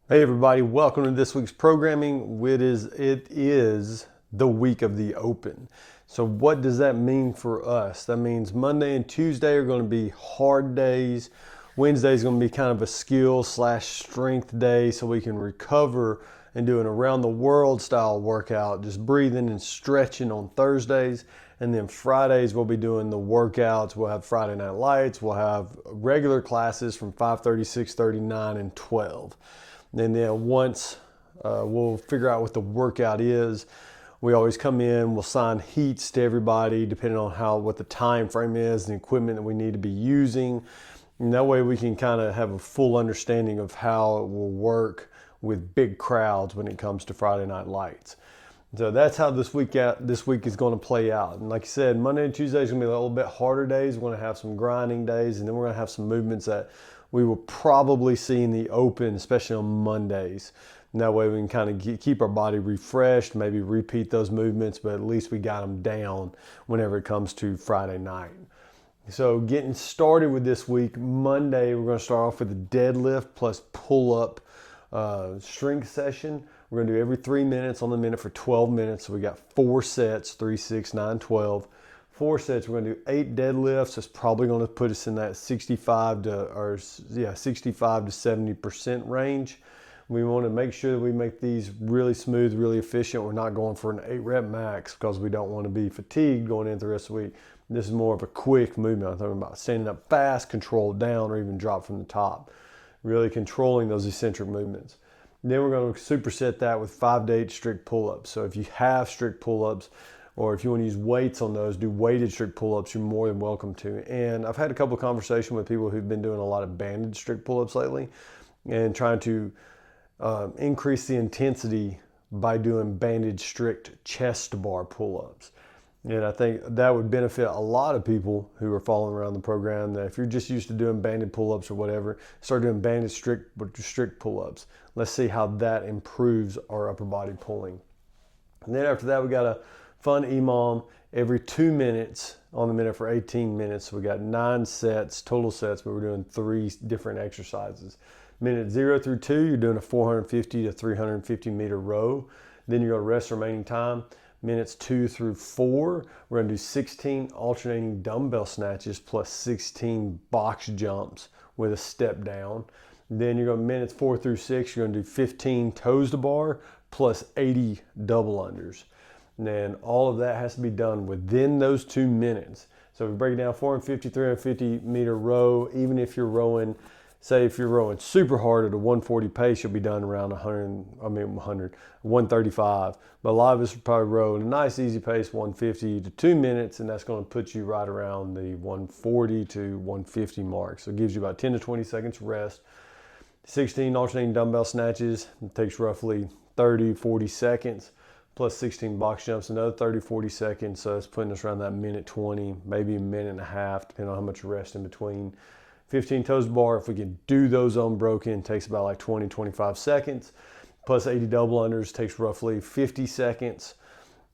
Hey everybody, welcome to this week's programming. It is the week of the Open. So what does that mean for us? That means Monday and Tuesday are going to be hard days. Wednesday is going to be kind of a skill slash strength day so we can recover and do an around the world style workout, just breathing and stretching on Thursdays. And then Fridays we'll be doing the workouts. We'll have Friday Night Lights. We'll have regular classes from 5:30, 6:30, 9, and 12. And then once we'll figure out what the workout is, we always come in, we'll assign heats to everybody depending on what the time frame is and the equipment that we need to be using. And that way we can kind of have a full understanding of how it will work with big crowds when it comes to Friday Night Lights. So that's how this week is going to play out. And like I said, Monday and Tuesday is going to be a little bit harder days. We're going to have some grinding days, and then we're going to have some movements that we will probably see in the open, especially on Mondays. And that way we can kind of keep our body refreshed, maybe repeat those movements, but at least we got them down whenever it comes to Friday night. So getting started with this week, Monday, we're going to start off with a deadlift plus pull-up strength session. We're going to do every 3 minutes on the minute for 12 minutes. So we got 4 sets, 3, 6, 9, 12. 4 sets, we're going to do 8 deadlifts. It's probably going to put us in that 65 to 70% range. We want to make sure that we make these really smooth, really efficient. We're not going for an 8 rep max because we don't want to be fatigued going into the rest of the week. This is more of a quick movement. I'm talking about standing up fast, controlled down, or even drop from the top. Really controlling those eccentric movements. Then we're going to superset that with 5 to 8 strict pull-ups. So if you have strict pull-ups, or if you want to use weights on those, do weighted strict pull-ups, you're more than welcome to. And I've had a couple of conversations with people who've been doing a lot of banded strict pull-ups lately and trying to increase the intensity by doing banded strict chest bar pull-ups. And I think that would benefit a lot of people who are following around the program. That if you're just used to doing banded pull-ups or whatever, start doing banded strict pull-ups. Let's see how that improves our upper body pulling. And then after that, we got a fun EMOM every 2 minutes on the minute for 18 minutes. So we got 9 sets, total sets, but we're doing 3 different exercises. Minute 0 through 2, you're doing a 450 to 350 meter row. Then you're going to rest remaining time. Minutes 2 through 4, we're going to do 16 alternating dumbbell snatches plus 16 box jumps with a step down. Then you're going to minutes 4 through 6, you're going to do 15 toes to bar plus 80 double unders. And then all of that has to be done within those 2 minutes. So if we break it down, 450, 350 meter row, even if you're rowing, say if you're rowing super hard at a 140 pace, you'll be done around 135. But a lot of us will probably row at a nice easy pace, 150 to 2 minutes, and that's going to put you right around the 140 to 150 mark. So it gives you about 10 to 20 seconds rest. 16 alternating dumbbell snatches, it takes roughly 30, 40 seconds, plus 16 box jumps, another 30, 40 seconds. So it's putting us around that minute 20, maybe a minute and a half, depending on how much rest in between. 15 toes to bar, if we can do those unbroken, takes about like 20, 25 seconds. Plus 80 double unders takes roughly 50 seconds.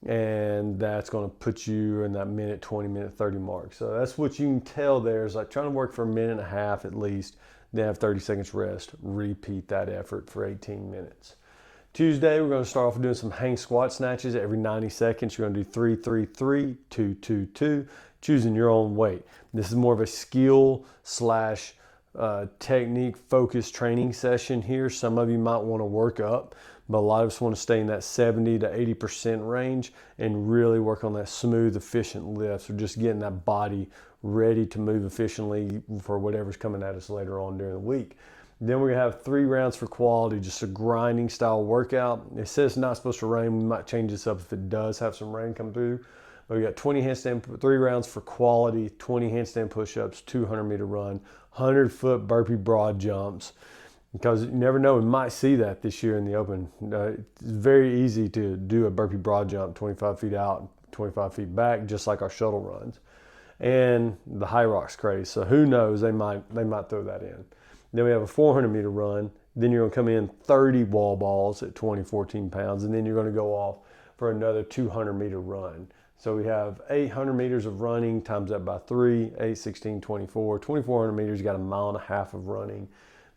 And that's going to put you in that minute 20, minute 30 mark. So that's what you can tell there is like trying to work for a minute and a half at least, then have 30 seconds rest, repeat that effort for 18 minutes. Tuesday, we're going to start off doing some hang squat snatches every 90 seconds. You're going to do 3, 3, 3, 2, 2, 2, choosing your own weight. This is more of a skill slash technique focused training session here. Some of you might want to work up, but a lot of us want to stay in that 70 to 80% range and really work on that smooth, efficient lift. So just getting that body ready to move efficiently for whatever's coming at us later on during the week. Then we're going to have 3 rounds for quality, just a grinding style workout. It says it's not supposed to rain. We might change this up if it does have some rain come through. But we got 20 handstand, 3 rounds for quality, 20 handstand push-ups, 200 meter run, 100-foot burpee broad jumps. Because you never know, we might see that this year in the open. It's very easy to do a burpee broad jump 25 feet out, 25 feet back, just like our shuttle runs. And the high rocks craze. So who knows, they might throw that in. Then we have a 400 meter run. Then you're going to come in 30 wall balls at 20, 14 pounds. And then you're going to go off for another 200 meter run. So we have 800 meters of running, times that by 3, 8, 16, 24. 2,400 meters, you got a mile and a half of running.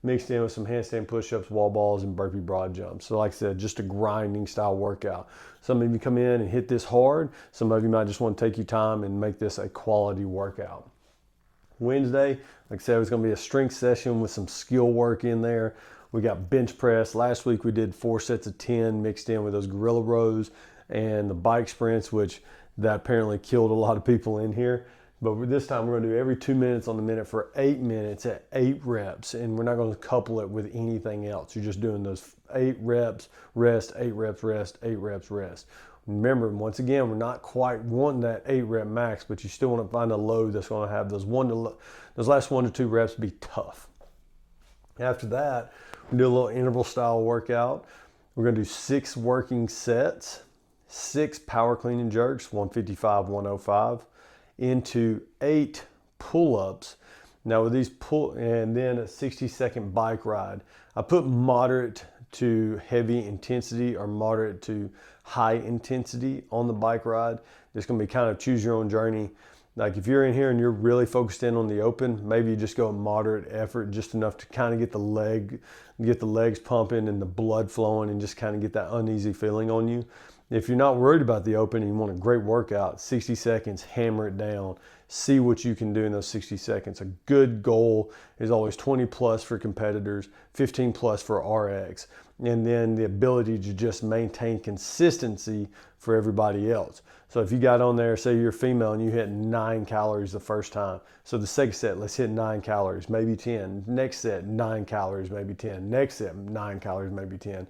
mixed in with some handstand push-ups, wall balls, and burpee broad jumps. So like I said, just a grinding style workout. Some of you come in and hit this hard. Some of you might just want to take your time and make this a quality workout. Wednesday, like I said, it was going to be a strength session with some skill work in there. We got bench press. Last week we did 4 sets of 10 mixed in with those gorilla rows and the bike sprints, which that apparently killed a lot of people in here. But this time we're going to do every 2 minutes on the minute for 8 minutes at 8 reps. And we're not going to couple it with anything else. You're just doing those 8 reps, rest, 8 reps, rest, 8 reps, rest. Remember, once again, we're not quite wanting that 8 rep max, but you still want to find a load that's going to have those last 1 to 2 reps be tough. After that, we do a little interval style workout. We're going to do 6 working sets, 6 power clean and jerks, 155, 105, into 8 pull-ups. Now with these and then a 60-second bike ride. I put moderate to heavy intensity or moderate to high intensity on the bike ride. It's going to be kind of choose your own journey. Like if you're in here and you're really focused in on the open, maybe you just go moderate effort, just enough to kind of get the legs pumping and the blood flowing and just kind of get that uneasy feeling on you. If you're not worried about the open and you want a great workout, 60 seconds, hammer it down. See what you can do in those 60 seconds. A good goal is always 20 plus for competitors, 15 plus for RX, and then the ability to just maintain consistency for everybody else. So if you got on there, say you're female and you hit 9 calories the first time. So the second set, let's hit 9 calories, maybe 10. Next set, 9 calories, maybe 10. Next set, 9 calories, maybe 10.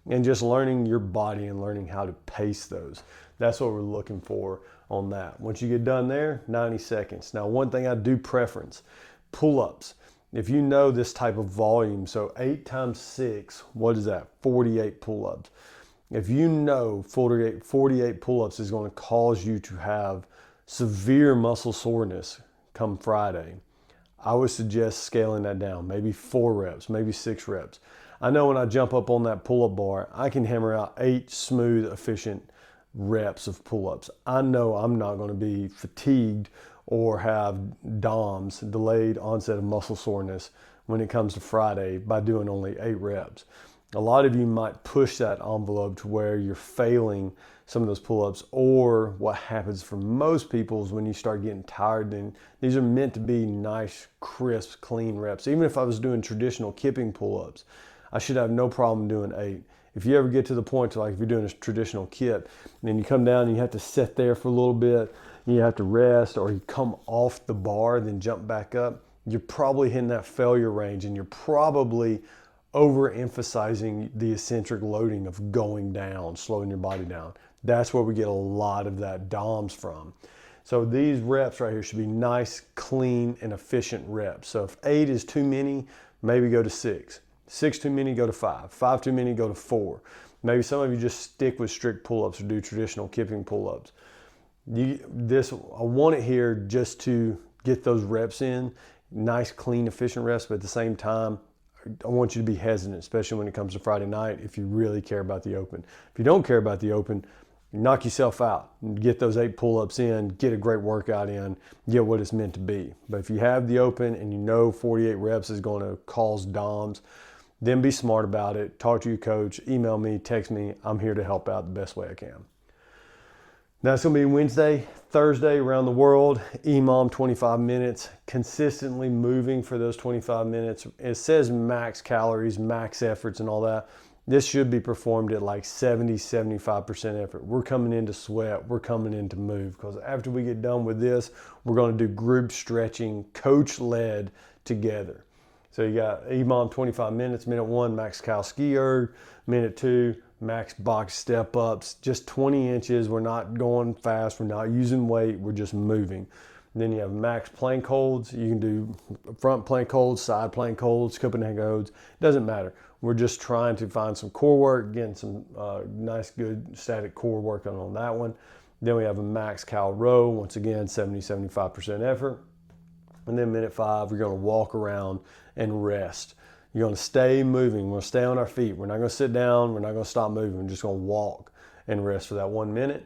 And just learning your body and learning how to pace those. That's what we're looking for on that. Once you get done there, 90 seconds. Now, one thing I do preference, pull-ups. If you know this type of volume, so 8 times 6, what is that? 48 pull-ups. If you know 48 pull-ups is going to cause you to have severe muscle soreness come Friday, I would suggest scaling that down, maybe 4 reps, maybe 6 reps. I know when I jump up on that pull-up bar, I can hammer out 8 smooth, efficient reps of pull-ups. I know I'm not going to be fatigued or have DOMS, delayed onset of muscle soreness, when it comes to Friday by doing only 8 reps. A lot of you might push that envelope to where you're failing some of those pull-ups, or what happens for most people is when you start getting tired, then these are meant to be nice, crisp, clean reps. Even if I was doing traditional kipping pull-ups, I should have no problem doing 8. If you ever get to the point to, like if you're doing a traditional kip and then you come down and you have to sit there for a little bit, and you have to rest, or you come off the bar then jump back up, you're probably hitting that failure range and you're probably overemphasizing the eccentric loading of going down, slowing your body down. That's where we get a lot of that DOMS from. So these reps right here should be nice, clean, and efficient reps. So if 8 is too many, maybe go to 6. 6 too many, go to 5. 5 too many, go to 4. Maybe some of you just stick with strict pull-ups or do traditional kipping pull-ups. I want it here just to get those reps in, nice, clean, efficient reps, but at the same time, I want you to be hesitant, especially when it comes to Friday night, if you really care about the open. If you don't care about the open, knock yourself out and get those 8 pull-ups in, get a great workout in, get what it's meant to be. But if you have the open and you know 48 reps is going to cause DOMS, then be smart about it. Talk to your coach, email me, text me. I'm here to help out the best way I can. Now it's going to be Wednesday, Thursday around the world, EMOM 25 minutes, consistently moving for those 25 minutes. It says max calories, max efforts and all that. This should be performed at like 70-75% effort. We're coming in to sweat, we're coming in to move, because after we get done with this, we're going to do group stretching, coach-led together. So you got EMOM 25 minutes, minute 1, max cal ski erg, minute 2, max box step ups, just 20 inches. We're not going fast. We're not using weight. We're just moving. And then you have max plank holds. You can do front plank holds, side plank holds, Copenhagen holds. Doesn't matter. We're just trying to find some core work, getting some nice, good static core work on that one. Then we have a max cal row. Once again, 70-75% effort. And then minute 5, we're going to walk around and rest. You're going to stay moving. We're going to stay on our feet. We're not going to sit down. We're not going to stop moving. We're just going to walk and rest for that 1 minute,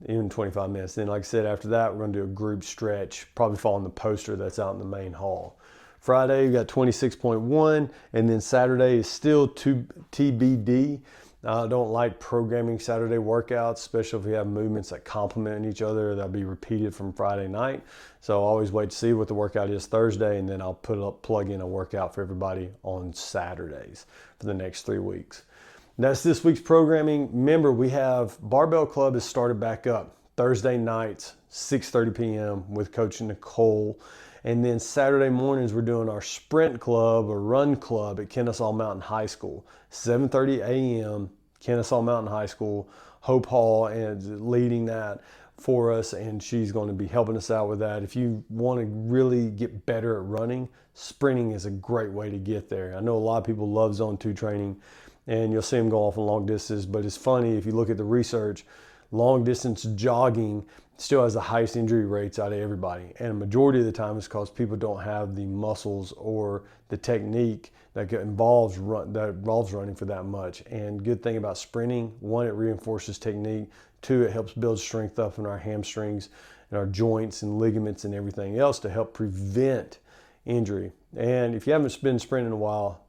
even 25 minutes. Then, like I said, after that, we're going to do a group stretch, probably following the poster that's out in the main hall. Friday, we got 26.1, and then Saturday is still TBD. I don't like programming Saturday workouts, especially if we have movements that complement each other that'll be repeated from Friday night. So I always wait to see what the workout is Thursday, and then I'll plug in a workout for everybody on Saturdays for the next 3 weeks. That's this week's programming. Remember, we have Barbell Club has started back up Thursday nights, 6:30 p.m. with Coach Nicole. And then Saturday mornings, we're doing our sprint club or run club at Kennesaw Mountain High School, 7:30 a.m., Kennesaw Mountain High School. Hope Hall is leading that for us, and she's going to be helping us out with that. If you want to really get better at running, sprinting is a great way to get there. I know a lot of people love Zone 2 training, and you'll see them go off on long distances, but it's funny, if you look at the research, long distance jogging still has the highest injury rates out of everybody. And a majority of the time is because people don't have the muscles or the technique that involves running for that much. And good thing about sprinting, one, it reinforces technique. Two, it helps build strength up in our hamstrings and our joints and ligaments and everything else to help prevent injury. And if you haven't been sprinting in a while,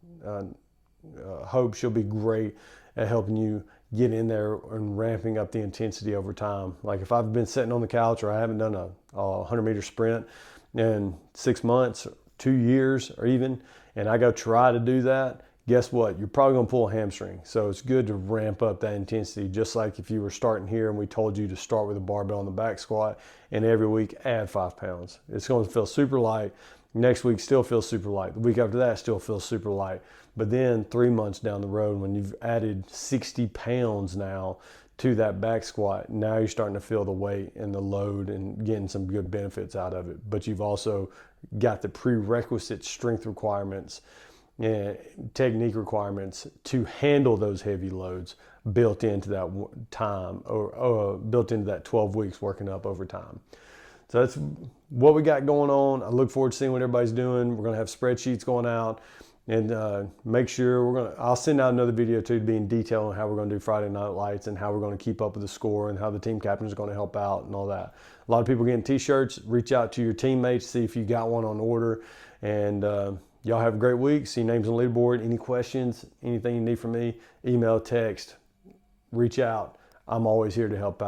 Hope, she'll be great at helping you get in there and ramping up the intensity over time. Like if I've been sitting on the couch or I haven't done a 100-meter sprint in 6 months, 2 years, or even, and I go try to do that, guess what? You're probably going to pull a hamstring. So it's good to ramp up that intensity, just like if you were starting here and we told you to start with a barbell on the back squat and every week add 5 pounds. It's going to feel super light. Next week still feels super light. The week after that still feels super light. But then 3 months down the road, when you've added 60 pounds now to that back squat, now you're starting to feel the weight and the load and getting some good benefits out of it. But you've also got the prerequisite strength requirements and technique requirements to handle those heavy loads built into that time, or built into that 12 weeks working up over time. So that's what we got going on. I look forward to seeing what everybody's doing. We're going to have spreadsheets going out, and make sure I'll send out another video too to be in detail on how we're going to do Friday Night Lights and how we're going to keep up with the score and how the team captain is going to help out and all that. A lot of people getting t-shirts. Reach out to your teammates, see if you got one on order, and y'all have a great week. See names on the leaderboard. Any questions, anything you need from me, email, text, reach out. I'm always here to help out.